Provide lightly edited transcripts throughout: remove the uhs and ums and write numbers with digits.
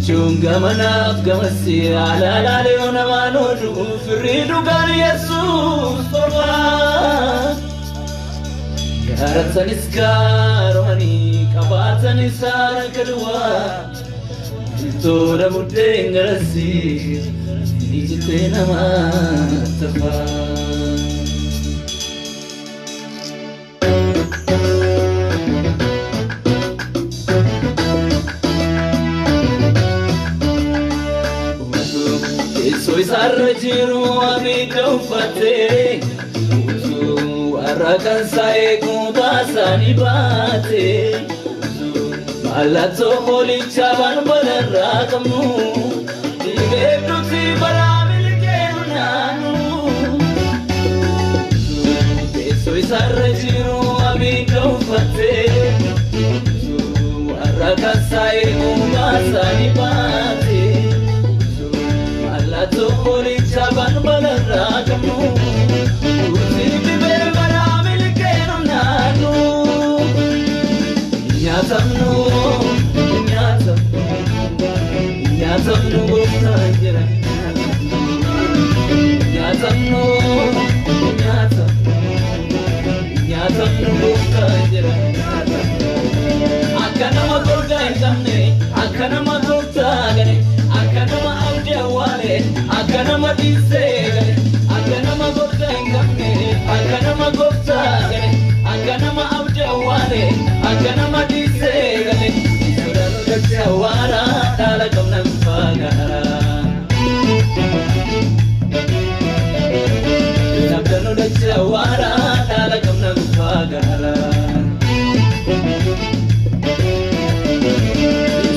chunga manaf gamasi ala la leona manodu fridu gan Jesus toba yaratan iskaroni kabatan isara kadwa toda mudengarasi dijitena matafa soy sarrajiru amigo fate arakan sai kuda sani bate alato moli chaban balarra kamu dibetu si baramil kenanu soy sarrajiru amigo fate arakan sai kuda sani bate alato moli chaban balarra kamu dibetu baramil kenanu nyatamnu goftajira nyatamnu goftajira akana magorga intamne akana magorta gane akana ma awjawale akana ma disegane akana magorga intamne akana magorta gane akana ma awjawale akana ma disegane suranu dachawara dala kamna fagara suranu dachawara dala kamna fagara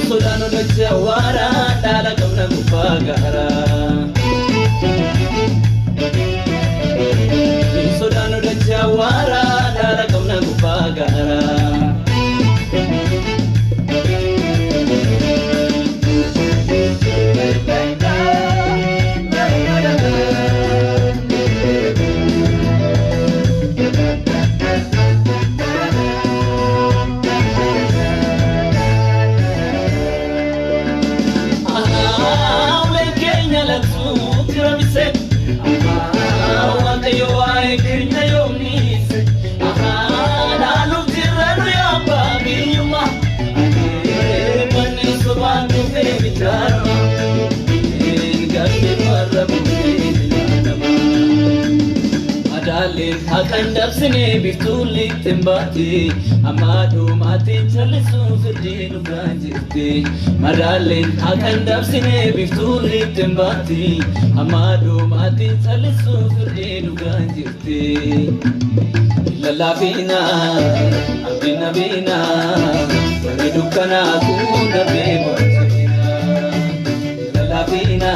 suranu dachawara dala kamna fagara suranu dachawara dala kamna fagara akan dabsine bituli tembati amadu mati chalisu firdidu ganjirti maralin akan dabsine bituli tembati amadu mati chalisu firdidu ganjirti lalafina abdina bina baridukana ku nabe bachina lalafina